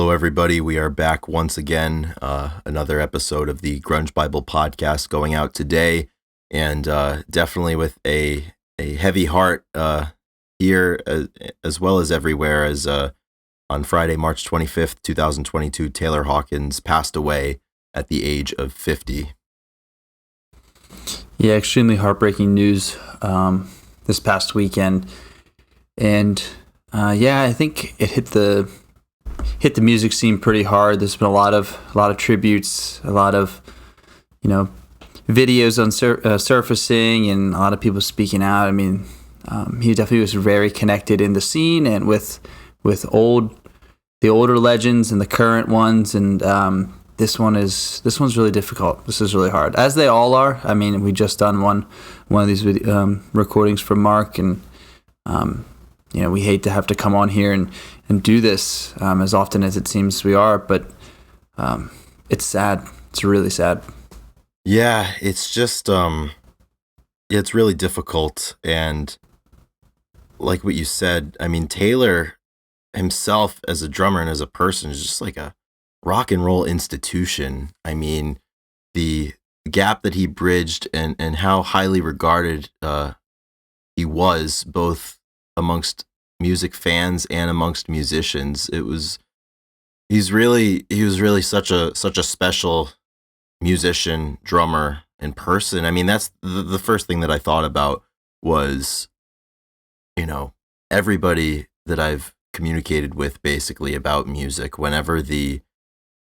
Hello, everybody. We are back once again. Another episode of the Grunge Bible podcast going out today, and definitely with a heavy heart here as well as everywhere. As on Friday, March 25th, 2022, Taylor Hawkins passed away at the age of 50. Yeah, extremely heartbreaking news this past weekend, and I think it hit the music scene pretty hard. There's been a lot of tributes, a lot of videos on surfacing, and a lot of people speaking out. I mean, he definitely was very connected in the scene and with the older legends and the current ones, and this one's really difficult. This is really hard, as they all are. I mean, we just done one of these recordings for Mark, and we hate to have to come on here and do this as often as it seems we are, but it's sad. It's really sad. Yeah, it's just it's really difficult, and like what you said, I mean, Taylor himself as a drummer and as a person is just like a rock and roll institution. I mean, the gap that he bridged and how highly regarded he was, both amongst music fans and amongst musicians. He was really such a special musician, drummer, in person. I mean, that's the first thing that I thought about was, everybody that I've communicated with basically about music, whenever the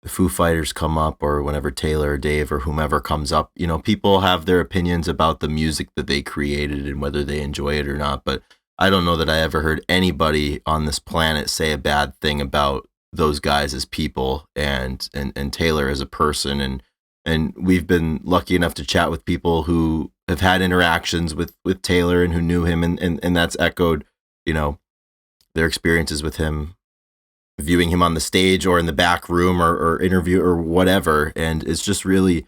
Foo Fighters come up, or whenever Taylor or Dave or whomever comes up, people have their opinions about the music that they created and whether they enjoy it or not. But I don't know that I ever heard anybody on this planet say a bad thing about those guys as people and Taylor as a person. And we've been lucky enough to chat with people who have had interactions with Taylor and who knew him, and that's echoed, their experiences with him, viewing him on the stage or in the back room or interview or whatever. And it's just really,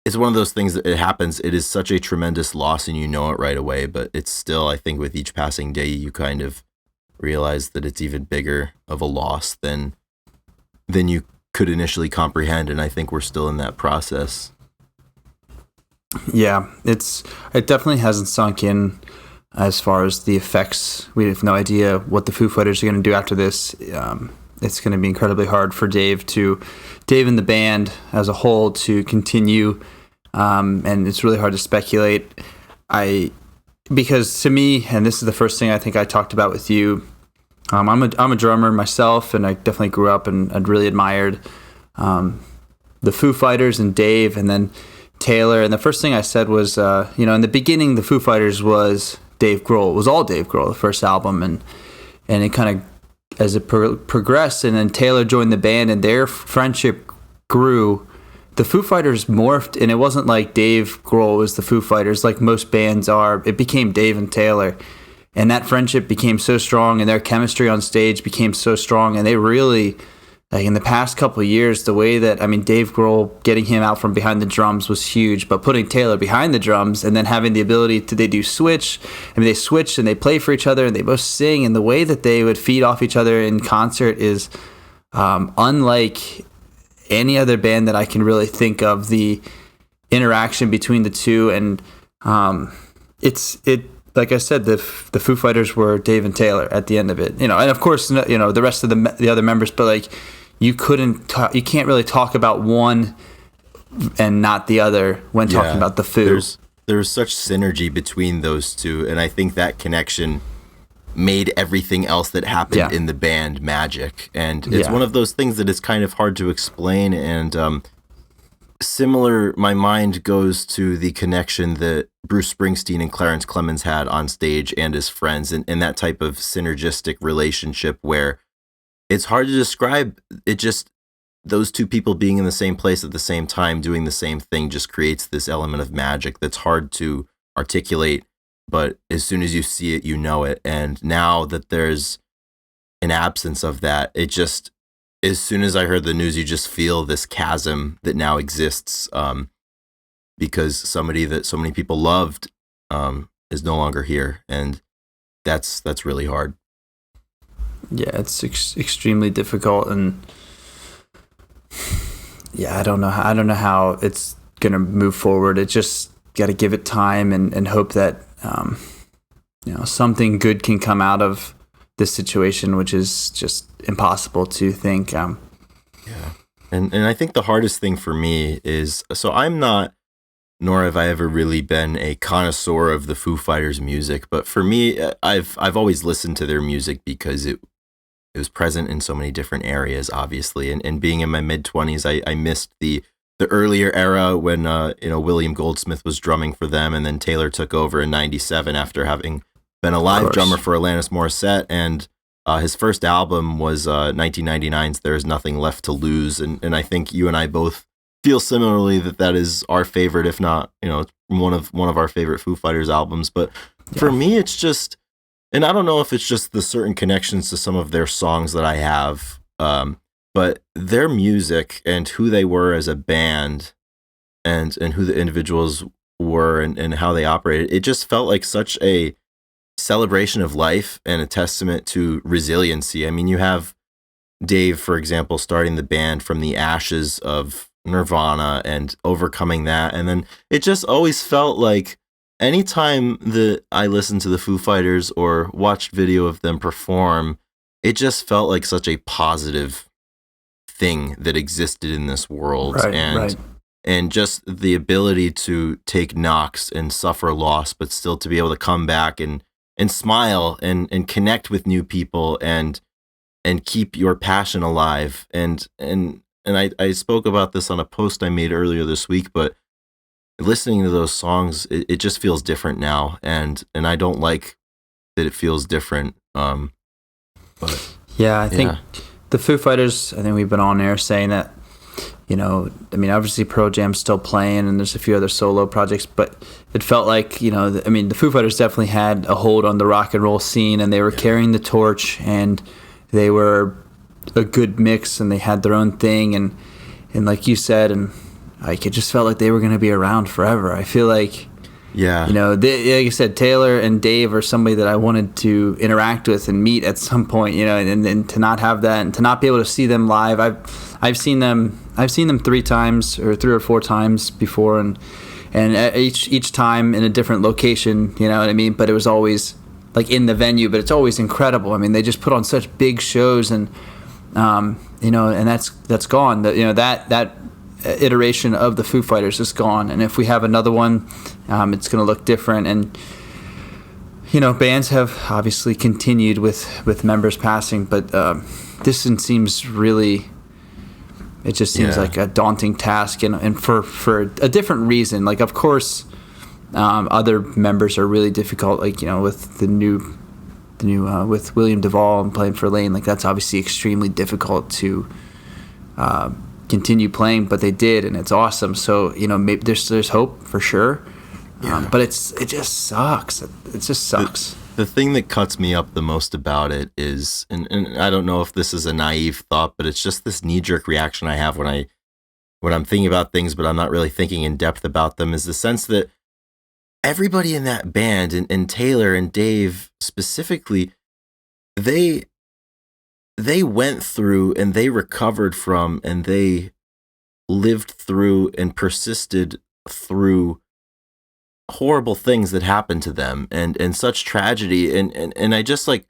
it's one of those things that it happens. It is such a tremendous loss, and you know it right away, but it's still, I think with each passing day, you kind of realize that it's even bigger of a loss than you could initially comprehend. And I think we're still in that process. Yeah, it definitely hasn't sunk in as far as the effects. We have no idea what the Foo Fighters are going to do after this. It's going to be incredibly hard for Dave and the band as a whole to continue, and it's really hard to speculate. Because to me, and this is the first thing I think I talked about with you, I'm a drummer myself, and I definitely grew up and I'd really admired the Foo Fighters and Dave, and then Taylor. And the first thing I said was, in the beginning, the Foo Fighters was Dave Grohl. It was all Dave Grohl, the first album, and it kind of, as it progressed, and then Taylor joined the band, and their friendship grew. The Foo Fighters morphed, and it wasn't like Dave Grohl was the Foo Fighters like most bands are. It became Dave and Taylor, and that friendship became so strong, and their chemistry on stage became so strong, and they really, like in the past couple of years, the way that, Dave Grohl, getting him out from behind the drums was huge, but putting Taylor behind the drums and then having the ability to, they switch and they play for each other and they both sing, and the way that they would feed off each other in concert is unlike any other band that I can really think of. The interaction between the two, and like I said, the Foo Fighters were Dave and Taylor at the end of it, and of course, the rest of the other members, but like you can't really talk about one and not the other when talking about the Foo. There's such synergy between those two, and I think that connection made everything else that happened in the band magic. And it's one of those things that is kind of hard to explain. And similar, my mind goes to the connection that Bruce Springsteen and Clarence Clemens had on stage and as friends, and that type of synergistic relationship where it's hard to describe. It just, those two people being in the same place at the same time doing the same thing just creates this element of magic that's hard to articulate, but as soon as you see it, you know it. And now that there's an absence of that, it just, as soon as I heard the news, you just feel this chasm that now exists, because somebody that so many people loved is no longer here, and that's really hard. Yeah, it's extremely difficult, and yeah, I don't know how it's gonna move forward. It just got to give it time and hope that something good can come out of this situation, which is just impossible to think. Yeah. And I think the hardest thing for me is, so I'm not, nor have I ever really been a connoisseur of the Foo Fighters music, but for me, I've always listened to their music because it was present in so many different areas, obviously. And being in my mid 20s, I missed the earlier era when William Goldsmith was drumming for them, and then Taylor took over in '97 after having been a live drummer for Alanis Morissette, and his first album was 1999's "There Is Nothing Left to Lose," and I think you and I both feel similarly that is our favorite, if not one of our favorite Foo Fighters albums. But for me, it's just, and I don't know if it's just the certain connections to some of their songs that I have, but their music and who they were as a band, and who the individuals were, and how they operated, it just felt like such a celebration of life and a testament to resiliency. I mean, you have Dave, for example, starting the band from the ashes of Nirvana and overcoming that. And then it just always felt like anytime that I listened to the Foo Fighters or watched video of them perform, it just felt like such a positive thing that existed in this world. And just the ability to take knocks and suffer loss, but still to be able to come back and smile and connect with new people and keep your passion alive. And I spoke about this on a post I made earlier this week, but listening to those songs, it just feels different now. And I don't like that it feels different. But yeah, I think the Foo Fighters, I think we've been on air saying that, obviously Pearl Jam's still playing and there's a few other solo projects, but it felt like, the Foo Fighters definitely had a hold on the rock and roll scene, and they were carrying the torch, and they were a good mix, and they had their own thing. And like you said, and like, it just felt like they were going to be around forever. I feel like, like you said, Taylor and Dave are somebody that I wanted to interact with and meet at some point, and to not have that, and to not be able to see them live. I've seen them 3 times or 3 or 4 times before, and each time in a different location, you know what I mean? But it was always like in the venue, but it's always incredible. I mean, they just put on such big shows, and and that's gone. That iteration of the Foo Fighters is gone, and if we have another one, it's going to look different. And bands have obviously continued with members passing, but this seems really, it just seems like a daunting task, and for a different reason. Like, of course, other members are really difficult, like with the new with William Duvall and playing for Lane, like that's obviously extremely difficult to continue playing, but they did, and it's awesome. So maybe there's hope for sure, but it just sucks. It just sucks. The thing that cuts me up the most about it is, and I don't know if this is a naive thought, but it's just this knee-jerk reaction I have when I'm thinking about things, but I'm not really thinking in depth about them, is the sense that everybody in that band, and Taylor and Dave specifically, they went through and they recovered from and they lived through and persisted through horrible things that happened to them, and such tragedy, and I just, like,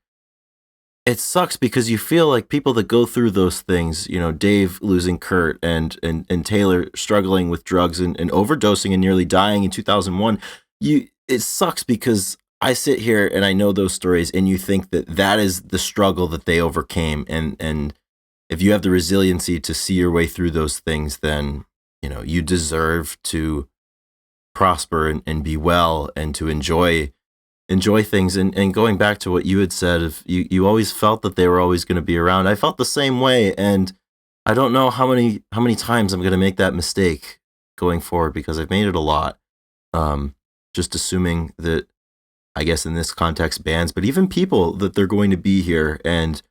it sucks because you feel like people that go through those things, Dave losing Kurt, and Taylor struggling with drugs and overdosing and nearly dying in 2001. It sucks because I sit here and I know those stories, and you think that is the struggle that they overcame, and if you have the resiliency to see your way through those things, then you deserve to prosper and be well, and to enjoy things. And going back to what you had said, if you always felt that they were always going to be around, I felt the same way, and I don't know how many times I'm going to make that mistake going forward, because I've made it a lot. Just assuming that, I guess in this context, bands, but even people, that they're going to be here, and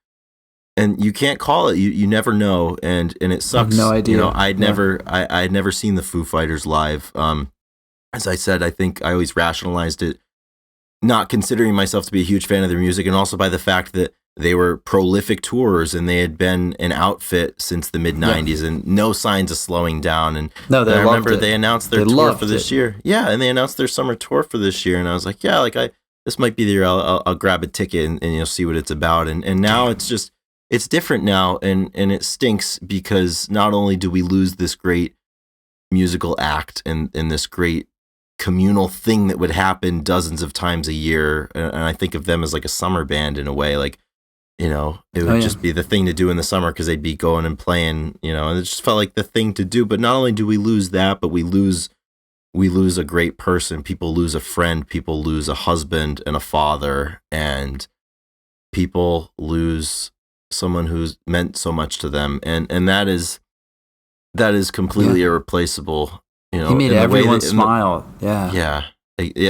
you can't call it. You never know, and it sucks. I have no idea. I'd never seen the Foo Fighters live. As I said, I think I always rationalized it, not considering myself to be a huge fan of their music, and also by the fact that they were prolific tours, and they had been an outfit since the mid '90s, and no signs of slowing down. And No, they I loved remember it. they announced their They tour loved for this it. year. Yeah, and they announced their summer tour for this year, and I was like, yeah, like this might be the year I'll grab a ticket and you'll see what it's about. And now it's different now, and it stinks because not only do we lose this great musical act and this great communal thing that would happen dozens of times a year, and I think of them as like a summer band in a way, like, you know, it would just be the thing to do in the summer because they'd be going and playing, you know, and it just felt like the thing to do. But not only do we lose that, but we lose a great person. People lose a friend. People lose a husband and a father, and people lose someone who's meant so much to them, and that is completely irreplaceable. You know, he made everyone smile. Yeah,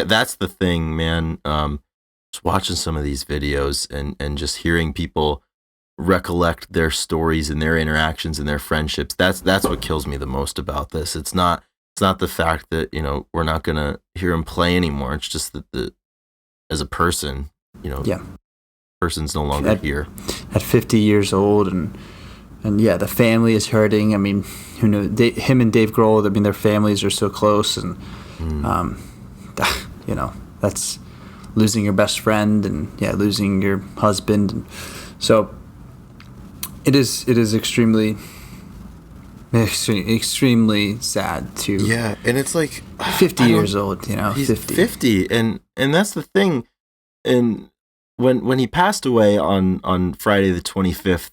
that's the thing, man. Just watching some of these videos and just hearing people recollect their stories and their interactions and their friendships. That's what kills me the most about this. It's not the fact that, you know, we're not gonna hear him play anymore. It's just that as a person, you know, person's no longer here. At 50 years old, and yeah, the family is hurting. I mean, who knows? Him and Dave Grohl, I mean, their families are so close, and you know, that's losing your best friend, and losing your husband, and so it is extremely sad to and it's like 50 years old, you know. He's 50, and that's the thing. And when he passed away on Friday the 25th,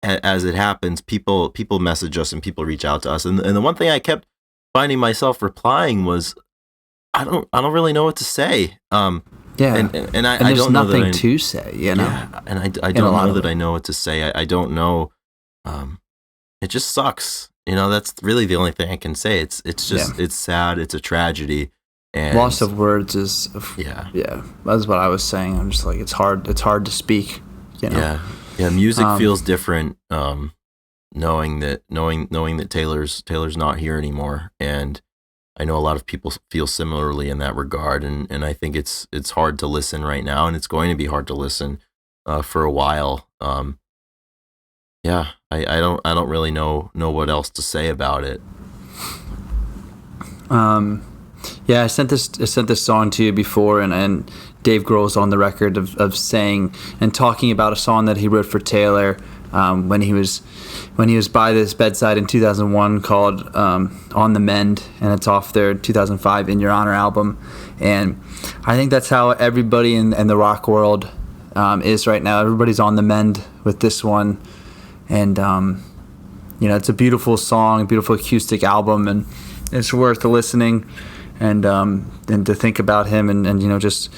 as it happens, people message us and people reach out to us, and the one thing I kept finding myself replying was, I don't really know what to say. And I don't know nothing to say, you know. Yeah, and I don't know that I know what to say. I don't know. It just sucks. You know, that's really the only thing I can say. It's just it's sad. It's a tragedy. And loss of words is that's what I was saying. I'm just like, it's hard to speak, you know. Music feels different, knowing that Taylor's not here anymore, and I know a lot of people feel similarly in that regard, and I think it's hard to listen right now, and it's going to be hard to listen for a while. I don't really know what else to say about it. I sent this song to you before, and Dave Grohl's on the record of saying and talking about a song that he wrote for Taylor when he was by this bedside in 2001 called On the Mend, and it's off their 2005 In Your Honor album. And I think that's how everybody in the rock world is right now. Everybody's on the mend with this one, and you know, it's a beautiful song, a beautiful acoustic album, and it's worth listening. And to think about him, and you know, just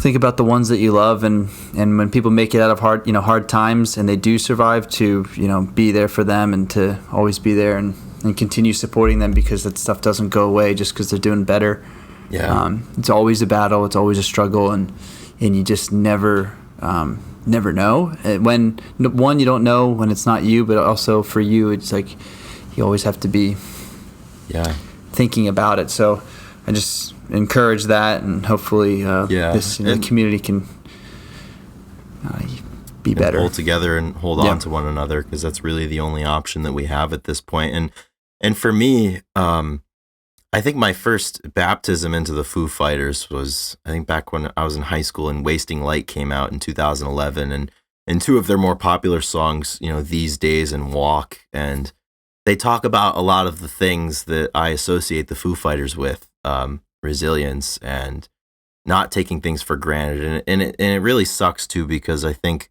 think about the ones that you love, and when people make it out of hard times, and they do survive, to, you know, be there for them, and to always be there, and continue supporting them, because that stuff doesn't go away just because they're doing better. It's always a battle, it's always a struggle, and you just never know when you don't know when it's not you, but also for you, it's like you always have to be thinking about it. So I just encourage that, and hopefully this community can be better, hold together and hold on to one another, because that's really the only option that we have at this point. And for me, I think my first baptism into the Foo Fighters was, I think, back when I was in high school, and Wasting Light came out in 2011, and two of their more popular songs, you know, These Days and Walk, and they talk about a lot of the things that I associate the Foo Fighters with, resilience and not taking things for granted. And it really sucks too, because I think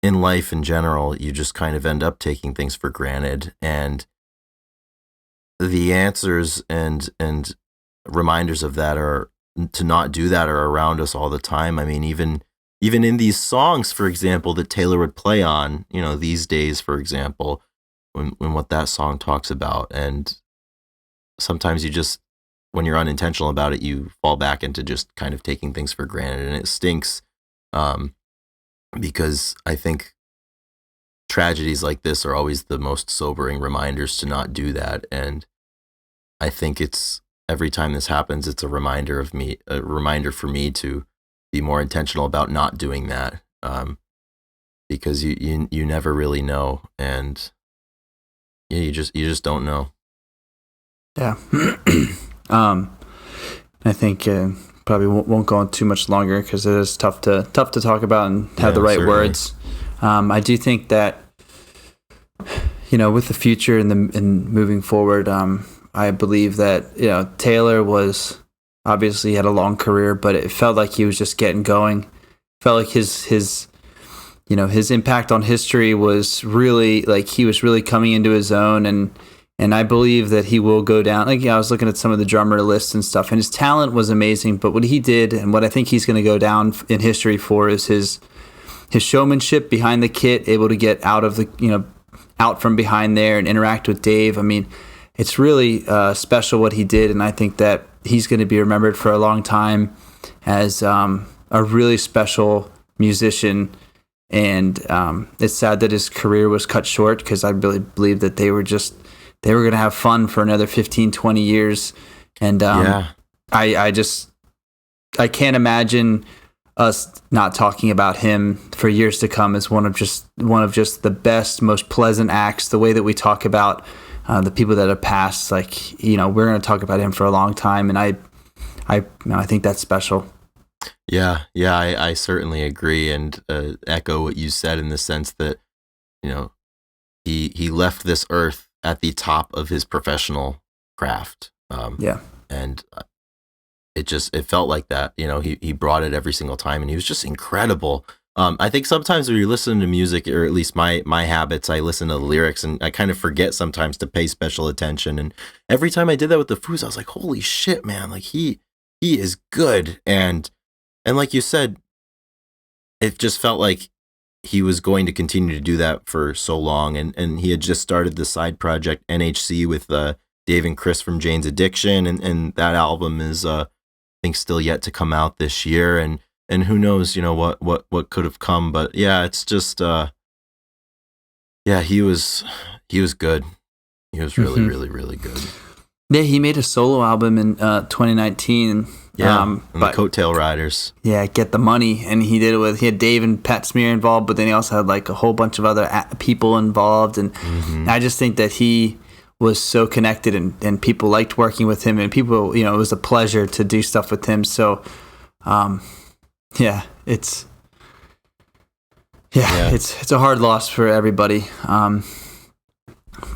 in life in general, you just kind of end up taking things for granted, and the answers and reminders of that are to not do that are around us all the time. I mean, even in these songs, for example, that Taylor would play on, you know, These Days, for example, when what that song talks about. And sometimes you just, when you're unintentional about it, you fall back into just kind of taking things for granted, and it stinks, because I think tragedies like this are always the most sobering reminders to not do that. And I think it's, every time this happens, it's a reminder for me to be more intentional about not doing that, because you never really know, and yeah, you just don't know. Yeah. I think probably won't go on too much longer because it is tough to talk about and have the right certainly. words. I do think that, with the future and moving forward, I believe that Taylor was obviously had a long career, but it felt like he was just getting going. Felt like his impact on history was really, like, he was really coming into his own, and I believe that he will go down. Like, I was looking at some of the drummer lists and stuff, and his talent was amazing. But what he did, and what I think he's going to go down in history for, is his showmanship behind the kit, able to get out from behind there and interact with Dave. I mean, it's really special what he did, and I think that he's going to be remembered for a long time as a really special musician. And it's sad that his career was cut short, because I really believe that they were going to have fun for another 15, 20 years. And I can't imagine us not talking about him for years to come as one of just the best, most pleasant acts. The way that we talk about the people that have passed, like, we're going to talk about him for a long time. And I think that's special. Yeah, I certainly agree, and echo what you said, in the sense that, he left this earth at the top of his professional craft. And it felt like that. He brought it every single time, and he was just incredible. I think sometimes when you listen to music, or at least my habits, I listen to the lyrics, and I kind of forget sometimes to pay special attention. And every time I did that with the Foos, I was like, holy shit, man! Like, he is good. And like you said, it just felt like he was going to continue to do that for so long. And he had just started the side project NHC with Dave and Chris from Jane's Addiction, and that album is I think still yet to come out this year. And who knows, what could have come. But yeah, it's just he was good. He was really, really, really good. Yeah, he made a solo album in 2019. Yeah, the Coattail Riders. Yeah, Get the Money, and he had Dave and Pat Smear involved, but then he also had like a whole bunch of other people involved, and I just think that he was so connected, and people liked working with him, and people, it was a pleasure to do stuff with him. So, it's a hard loss for everybody.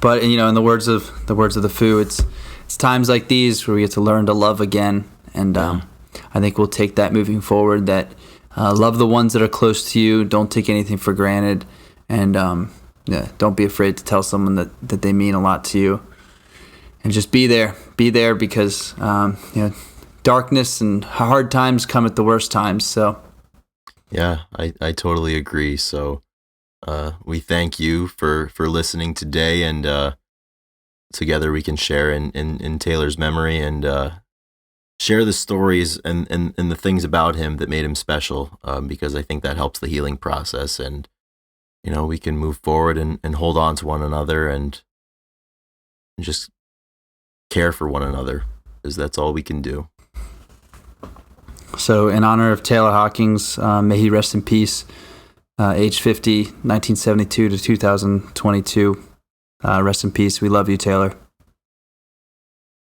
But in the words of the Foo, it's times like these where we get to learn to love again. And I think we'll take that moving forward, that love the ones that are close to you. Don't take anything for granted. And don't be afraid to tell someone that they mean a lot to you. And just be there. Be there, because darkness and hard times come at the worst times. So yeah, I totally agree. So we thank you for listening today, and together we can share in Taylor's memory, and share the stories and the things about him that made him special, because I think that helps the healing process, and we can move forward and hold on to one another, and just care for one another, because that's all we can do. So in honor of Taylor Hawkins, may he rest in peace, age 50, 1972 to 2022. Rest in peace. We love you, Taylor.